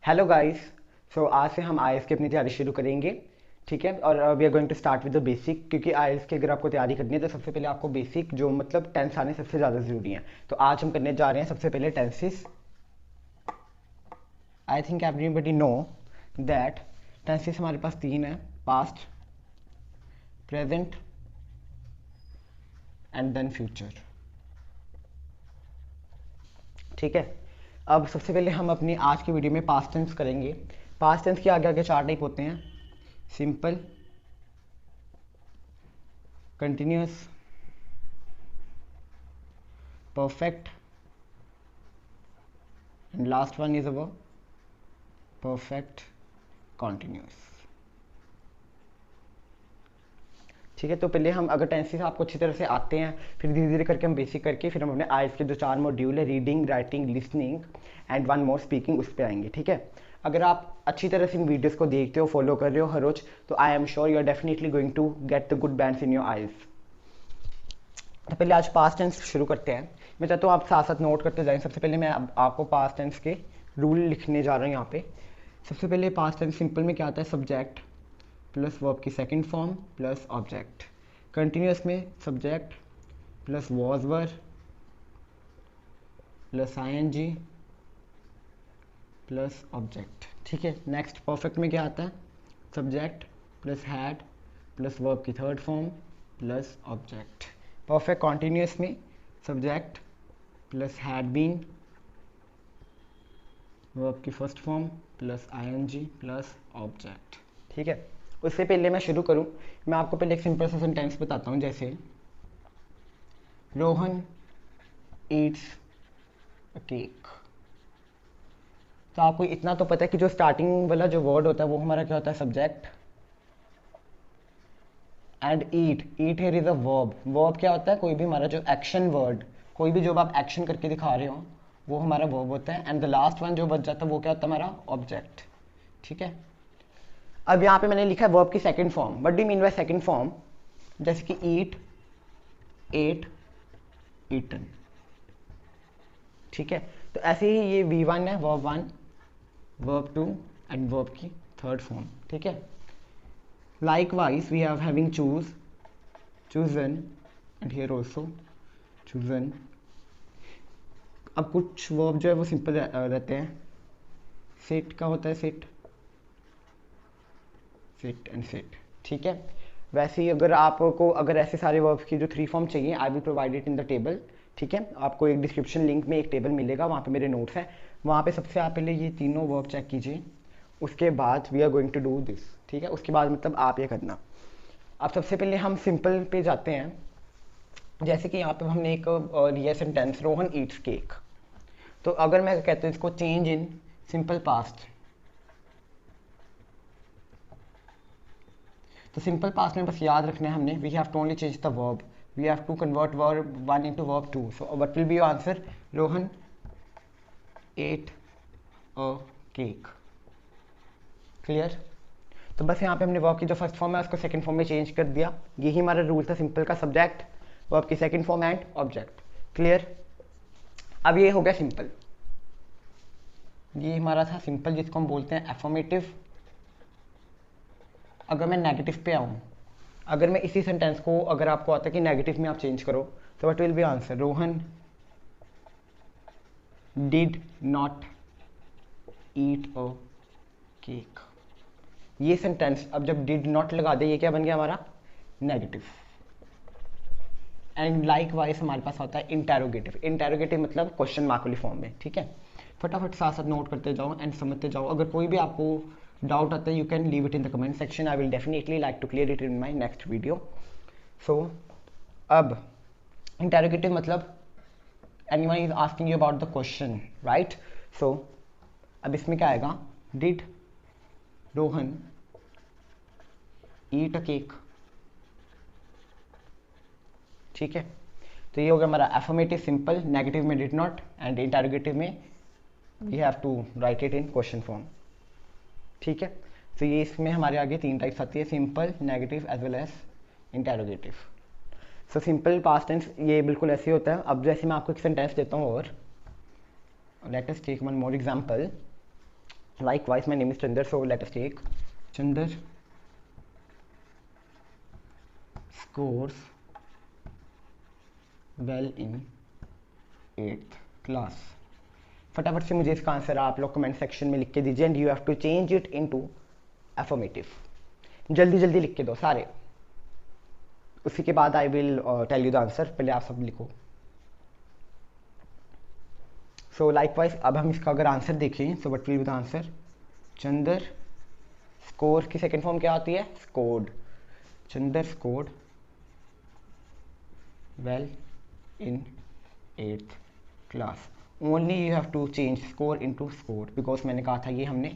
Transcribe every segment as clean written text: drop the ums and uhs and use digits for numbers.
Hello guys. सो आज से हम आईएल्स की अपनी तैयारी शुरू करेंगे। ठीक है, और we are going to start with the basic, क्योंकि आईएल्स की अगर आपको तैयारी करनी है तो सबसे पहले आपको बेसिक जो मतलब टेंस आने सबसे ज़्यादा ज़रूरी है। तो आज हम करने जा रहे हैं सबसे पहले tenses. I think everybody know that tenses हमारे पास तीन है: past, present and then future. ठीक है, अब सबसे पहले हम अपनी आज की वीडियो में पास्ट टेंस करेंगे। पास्ट टेंस के आगे आगे चार टाइप होते हैं: simple, continuous, perfect, and last one is our perfect continuous। ठीक है, तो पहले हम अगर टेंसेस आपको अच्छी तरह से आते हैं, फिर धीरे धीरे करके हम बेसिक करके फिर हम अपने आइल्स के जो चार मॉड्यूल है, reading, writing, listening and one more speaking, उस पर आएंगे। ठीक है, अगर आप अच्छी तरह से इन वीडियोस को देखते हो, फॉलो कर रहे हो हर रोज, तो I am sure you are definitely going to get the good bands in your IELTS. तो पहले आज पास्ट टेंस शुरू करते हैं। मैं चाहता हूँ आप साथ साथ नोट करते जाएं। सबसे पहले मैं आपको पास्ट टेंस के रूल लिखने जा रहा हूँ यहाँ पे। सबसे पहले पास्ट टेंस सिंपल में क्या आता है? सब्जेक्ट प्लस वर्ब की second form plus object. Continuous में subject plus was were plus ING plus object. ठीक है, नेक्स्ट परफेक्ट में क्या आता है? Subject plus had plus verb की third form plus object. Perfect continuous में subject plus had been, verb की first form plus ING plus object. ठीक है, उससे पहले मैं शुरू करूं, मैं आपको पहले एक सिंपल सा सेंटेंस बताता हूं, जैसे रोहन ईट्स अ केक। तो आपको इतना तो पता है कि जो स्टार्टिंग वाला जो वर्ड होता है वो हमारा क्या होता है? Subject and eat. Eat here is a verb. Verb क्या होता है? कोई भी हमारा जो एक्शन वर्ड, कोई भी जो आप एक्शन करके दिखा रहे हो वो हमारा वर्ब होता है। एंड द लास्ट वन जो बच जाता है वो क्या होता है? हमारा ऑब्जेक्ट। ठीक है, अब यहाँ पे मैंने लिखा है वर्ब की second form. What do you mean by second form? जैसे कि ईट, एट, ईटन। ठीक है, तो ऐसे ही ये V1 है, वर्ब 1, वर्ब 2 एंड वर्ब की थर्ड फॉर्म। ठीक है, likewise we have having choose, chosen and here also chosen। अब कुछ वर्ब जो है वो सिंपल रहते हैं। सिट का होता है सिट, सिट एंड सिट। ठीक है, वैसे ही अगर आपको अगर ऐसे सारे वर्ब्स की जो थ्री फॉर्म चाहिए, I will provide it in the table. ठीक है, आपको एक डिस्क्रिप्शन लिंक में एक टेबल मिलेगा, वहाँ पे मेरे नोट्स हैं। वहाँ पे सबसे आप पहले ये तीनों वर्ब चेक कीजिए, उसके बाद we are going to do this. ठीक है, उसके बाद मतलब आप ये करना। अब सबसे पहले हम सिंपल पे जाते हैं। जैसे कि यहाँ पे हमने एक लिया सेंटेंस, रोहन ईट्स केक। तो अगर मैं कहता हूँ इसको चेंज इन सिंपल पास्ट, तो सिंपल पास्ट में बस याद रखना है हमने, we have to only change the verb, we have to convert verb 1 into verb 2। So what will be your answer? Rohan ate a cake. Clear? तो बस यहाँ पे हमने वर्ब की जो फर्स्ट फॉर्म है उसको सेकंड फॉर्म में चेंज कर दिया। यही हमारा रूल था सिंपल का, सब्जेक्ट, वर्ब की second form and object. Clear? अब ये हो गया सिंपल। ये हमारा था सिंपल, जिसको हम बोलते हैं एफर्मेटिव। अगर मैं नेगेटिव पे आऊँ, अगर मैं इसी सेंटेंस को, अगर आपको आता है कि नेगेटिव में आप चेंज करो, तो what will B answer? Rohan did not eat a cake. ये सेंटेंस अब जब डिड नॉट लगा दे, ये क्या बन गया हमारा? नेगेटिव। एंड लाइक वाइज हमारे पास होता है इंटेरोगेटिव। इंटेरोगेटिव मतलब क्वेश्चन मार्क वाली फॉर्म में। ठीक है, फटाफट साथ साथ नोट करते जाओ एंड समझते जाओ। अगर कोई भी आपको डाउट आता है, you can leave it in the comment section, I will definitely like to clear it in my next video. So अब इंटेरोगेटिव मतलब anyone is asking you about the question, right? So अब इसमें क्या आएगा? Did Rohan eat a cake? ठीक है, तो ये हो गया हमारा एफर्मेटिव सिंपल, नेगेटिव में डिड नॉट एंड इंटेरोगेटिव में we have to write it in question form. ठीक है, तो ये इसमें हमारे आगे तीन टाइप्स आती है, simple, negative as well as interrogative. So simple past tense ये बिल्कुल ऐसे होता है। अब जैसे मैं आपको एक सेंटेंस देता हूँ और let us take one more example. Likewise, my name is Chandar, so let us take Chandar scores well in 8th class. फटाफट से मुझे इसका आंसर आप लोग कमेंट सेक्शन में लिख के दीजिए, and you have to change it into affirmative. जल्दी जल्दी लिख के दो सारे. उसी के बाद I will tell you the answer. पहले आप सब लिखो. सो लाइकवाइज अब हम इसका अगर आंसर देखें, so what will be the answer. Chander score की सेकेंड फॉर्म क्या होती है? Scored. Chander scored well in 8th class. Only you have to change score into scored, because मैंने कहा था ये हमने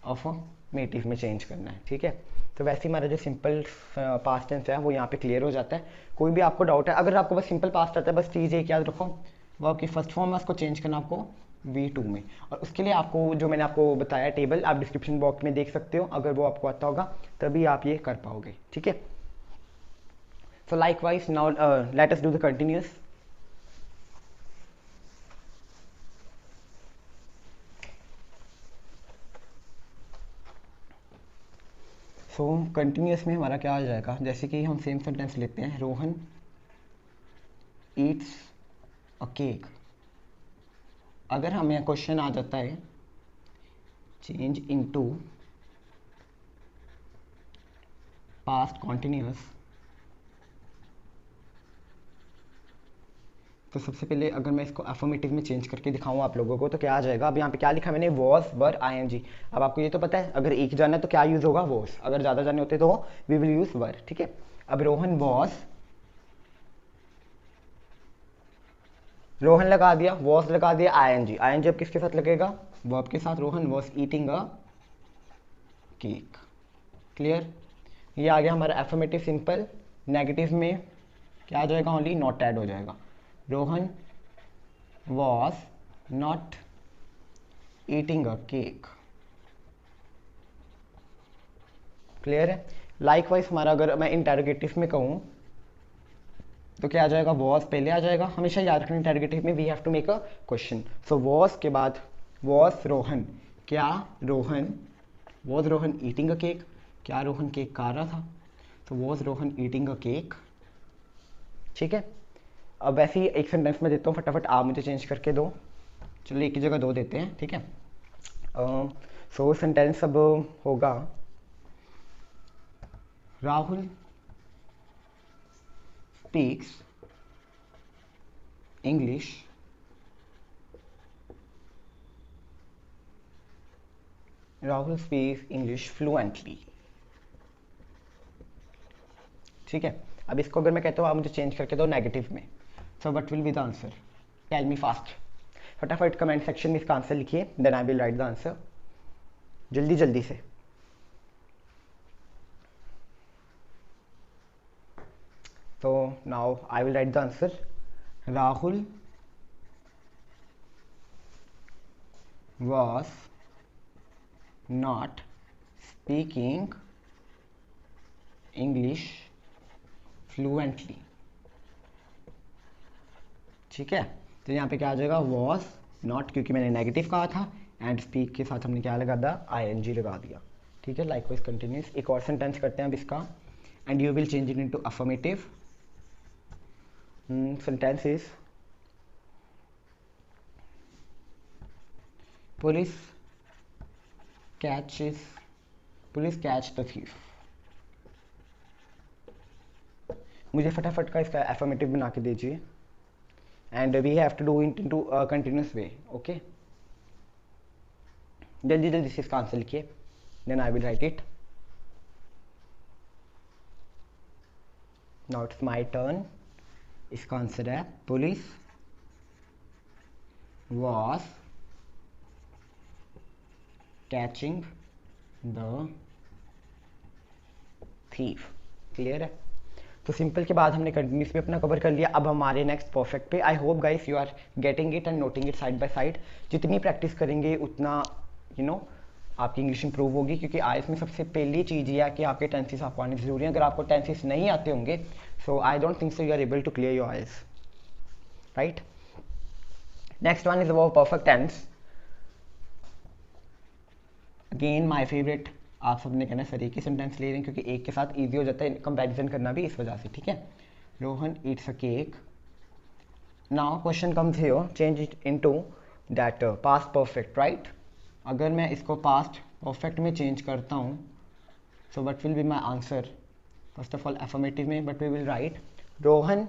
अफर्मेटिव में चेंज करना है. ठीक है, तो वैसे ही हमारा जो सिंपल पास्ट टेंस है वो यहाँ पे क्लियर हो जाता है. कोई भी आपको डाउट है, अगर आपको बस सिंपल पास्ट आता है, बस चीज़ एक याद रखो, वर्ब की फर्स्ट फॉर्म है उसको चेंज करना आपको V2 में. और उसके लिए आपको जो मैंने आपको बताया टेबल, आप डिस्क्रिप्शन बॉक्स में देख सकते हो. अगर वो आपको आता होगा तभी आप ये कर पाओगे. ठीक है, सो likewise now let us do the continuous. So continuous में हमारा क्या आ जाएगा, जैसे कि हम सेम सेंटेंस लेते हैं. Rohan eats a cake. अगर हमें क्वेश्चन आ जाता है चेंज इनटू पास्ट कॉन्टिन्यूअस, तो सबसे पहले अगर मैं इसको अफर्मेटिव में चेंज करके दिखाऊं आप लोगों को, तो क्या आ जाएगा. अब यहाँ पे क्या लिखा मैंने, वॉज वर ING. अब आपको ये तो पता है अगर एक जाना है तो क्या यूज़ होगा, वॉज. अगर ज़्यादा जाने होते तो वी विल यूज़ वर. ठीक है, अब रोहन वॉज, रोहन लगा दिया, वॉज लगा दिया, ING अब किसके साथ लगेगा, वर्ब के साथ. Rohan was eating a cake. Clear, ये आ गया हमारा एफर्मेटिव सिंपल. नेगेटिव में क्या आ जाएगा, ओनली नॉट ऐड हो जाएगा. Rohan was not eating a cake. Clear है. लाइकवाइज हमारा अगर मैं इंटेरोगेटिव में कहूँ तो क्या आ जाएगा, वॉज पहले आ जाएगा. हमेशा याद रखना इंटेरोगेटिव में we have to make a question. So was के बाद वॉज रोहन, क्या Rohan, was Rohan eating a cake, क्या रोहन केक खा रहा था. तो was Rohan eating a cake. ठीक है, अब वैसे ही एक सेंटेंस में देता हूँ, फटाफट आप मुझे चेंज करके दो. चलो एक की जगह दो देते हैं. ठीक है, सो सेंटेंस अब होगा Rahul speaks English Rahul speaks English fluently. ठीक है, अब इसको अगर मैं कहता हूँ आप मुझे चेंज करके दो नेगेटिव में, so what will be the answer. Tell me fast. फटाफट कमेंट सेक्शन में इसका आंसर लिखिए, then I will write the answer. जल्दी जल्दी से. So now I will write the answer. Rahul was not speaking English fluently. ठीक है, तो यहाँ पे क्या आ जाएगा, was not, क्योंकि मैंने नेगेटिव कहा था, एंड स्पीक के साथ हमने क्या लगा दिया, ING लगा दिया. ठीक है, लाइकवाइज कंटिन्यूस. एक और सेंटेंस करते हैं अब इसका, and you will change it into affirmative. Sentence is police catch the thief. मुझे फटाफट का इसका एफर्मेटिव बना के दीजिए, and we have to do it into continuous way. Okay, जल्दी जल्दी से इसका आंसर लिखिए, then I will write it. Now it's my turn. इसका आंसर है police was catching the thief. Clear है, तो सिंपल के बाद हमने कंटिन्यूस पे अपना कवर कर लिया. अब हमारे नेक्स्ट परफेक्ट पे. I hope guys you are getting it and noting it side by side. जितनी प्रैक्टिस करेंगे उतना आपकी इंग्लिश इंप्रूव होगी, क्योंकि आईएएस में सबसे पहली चीज़ ये है कि आपके टेंसेस आपको आने जरूरी है. अगर आपको टेंसेस नहीं आते होंगे, so I don't think so you are able to clear your IAS. Right, next one is about perfect tense. Again my favourite, आप सबने कहना सर एक ही सेंटेंस ले रहे हैं क्योंकि एक के साथ ईजी हो जाता है कंपैरिजन करना भी इस वजह से, ठीक है। Rohan eats a cake. Now question comes here, change it into that past perfect, right. अगर मैं इसको पास्ट परफेक्ट में चेंज करता हूँ, so what will be my answer. First of all affirmative में, but we will write Rohan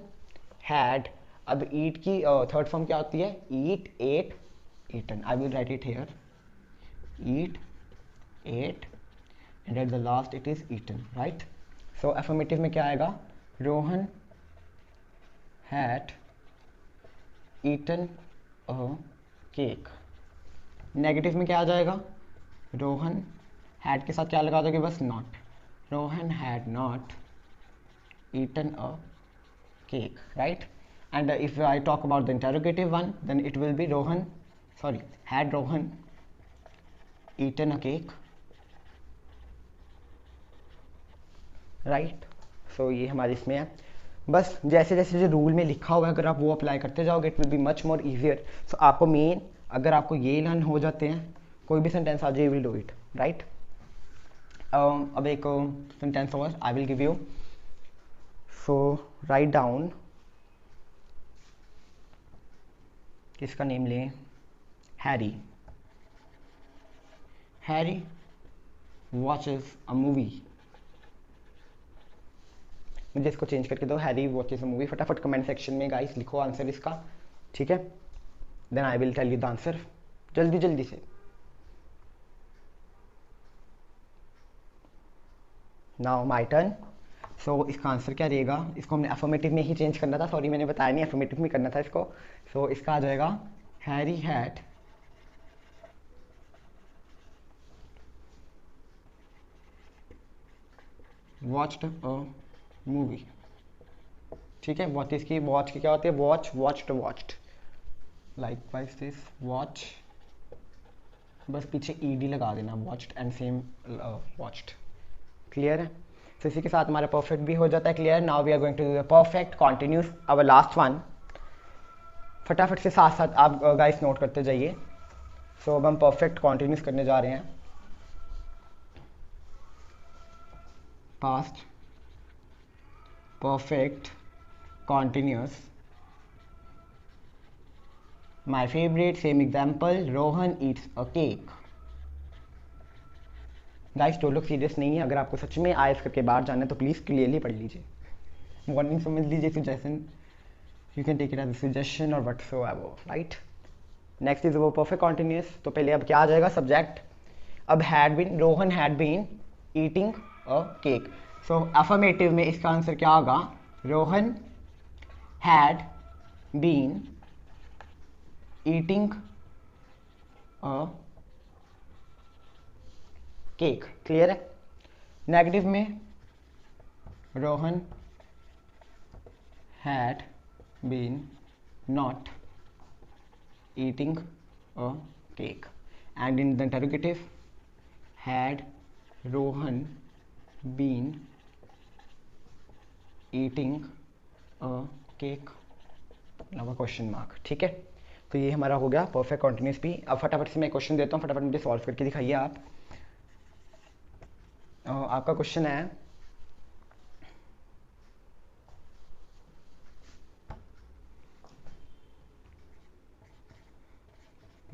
had. अब eat की third form क्या होती है, eat, ate, eaten. I will write it here, eat, ate, and at the last it is eaten, right. So affirmative में क्या आएगा, Rohan had eaten a cake. Negative में क्या आ जाएगा, रोहन हैड के साथ क्या लगा दोगे, बस not. Rohan had not eaten a cake, right? And if I talk about the interrogative one, then it will be had Rohan eaten a cake, right? So ये हमारे इसमें है। बस जैसे जैसे जो रूल में लिखा हुआ है अगर आप वो अप्लाई करते जाओगे it will be much more easier. So आपको मेन, अगर आपको ये लर्न हो जाते हैं, कोई भी सेंटेंस आ जाए you will do it, right. अब एक सेंटेंस और I will give you. So write down, किसका नेम लें, Harry. Harry watches a movie. मुझे इसको चेंज करके दो, हैरी वॉचेस अ मूवी। फटाफट कमेंट सेक्शन में गाइस लिखो आंसर इसका, ठीक है। Then I will tell you the answer, जल्दी जल्दी से। Now my turn. सो इसका आंसर क्या रहेगा, इसको हमने अफर्मेटिव में ही चेंज करना था, सॉरी मैंने बताया नहीं, अफर्मेटिव में करना था इसको। सो इसका आ जाएगा Harry had watched a movie, ठीक है। वॉच इसकी, वॉच की क्या होती है, watch, watched, watched, like wise this watch, बस पीछे ईडी लगा देना, watched and same watched, clear है। तो इसी के साथ हमारा परफेक्ट भी हो जाता है clear. Now we are going to do the perfect continuous, our last one. फटाफट से साथ साथ आप गाइस नोट करते जाइए। सो अब हम परफेक्ट कॉन्टिन्यूस करने जा रहे हैं। Past perfect continuous, my favourite, same example, Rohan eats a cake. Guys तो लोग सीरियस नहीं है, अगर आपको सच में आयस करके बाहर जाना है तो प्लीज़ क्लियरली पढ़ लीजिए, वार्निंग समझ लीजिए, suggestion, you can take it as a suggestion और whatsoever, right. Next is वो परफेक्ट कॉन्टिन्यूस। तो पहले अब क्या आ जाएगा, सब्जेक्ट। अब had been, Rohan had been eating a cake. So affirmative में इसका आंसर क्या होगा, Rohan had been eating a cake, clear है। नेगेटिव में Rohan had been not eating a cake, and in the interrogative had Rohan been eating a cake, नवा question mark, ठीक है। तो ये हमारा हो गया परफेक्ट कॉन्टिन्यूस भी। अब फटाफट से मैं क्वेश्चन देता हूँ, फटाफट मुझे सॉल्व करके दिखाइए आप। आपका क्वेश्चन है,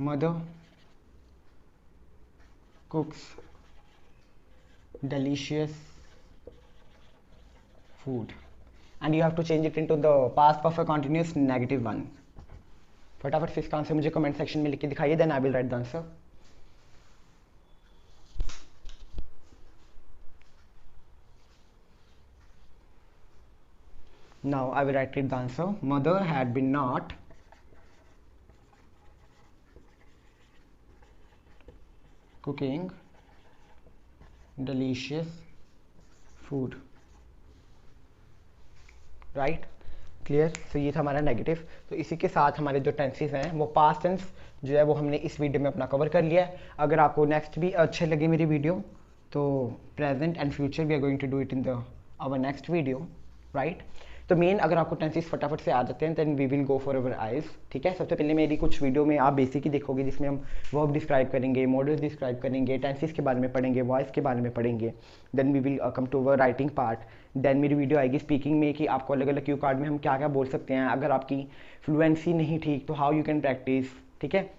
mother cooks delicious food, and you have to change it into the past perfect continuous negative one. फटाफट से इसका आंसर मुझे कमेंट सेक्शन में लिख के दिखाइए, then I will write the answer. Now I will write it the answer. Mother had been not cooking delicious food, right, clear. तो ये था हमारा नेगेटिव। तो इसी के साथ हमारे जो टेंसेस हैं वो पास्ट टेंस जो है वो हमने इस वीडियो में अपना कवर कर लिया है। अगर आपको नेक्स्ट भी अच्छे लगे मेरी वीडियो तो present and future we are going to do it in the our next video, right. तो मेन अगर आपको टेंसेस फटाफट से आ जाते हैं then we will go for our आइज। ठीक है, सबसे पहले मेरी कुछ वीडियो में आप बेसिक ही देखोगे जिसमें हम वर्ब डिस्क्राइब करेंगे, मॉडल्स डिस्क्राइब करेंगे, टेंसेस के बारे में पढ़ेंगे, वॉइस के बारे में पढ़ेंगे। Then we will come to our writing part. Then मेरी वीडियो आएगी स्पीकिंग में कि आपको अलग अलग क्यू कार्ड में हम क्या क्या बोल सकते हैं अगर आपकी फ्लुएंसी नहीं ठीक तो हाउ यू कैन प्रैक्टिस। ठीक है,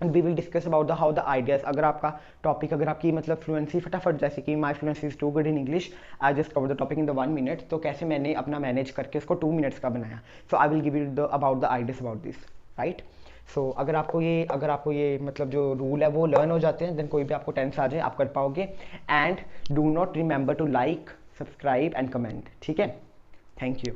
and we will discuss about the how the ideas. अगर आपका टॉपिक अगर आपकी मतलब फ्लुएंसी फटाफट जैसे कि my fluency is too good in English, I just cover the topic in the 1 minute, तो कैसे मैंने अपना मैनेज करके उसको 2 मिनट्स का बनाया। So I will give you the about the ideas about this, right. सो अगर आपको ये मतलब जो रूल है वो लर्न हो जाते हैं देन कोई भी आपको टेंस आ जाए आप कर पाओगे। And do not remember to like, subscribe and comment. ठीक है, थैंक यू।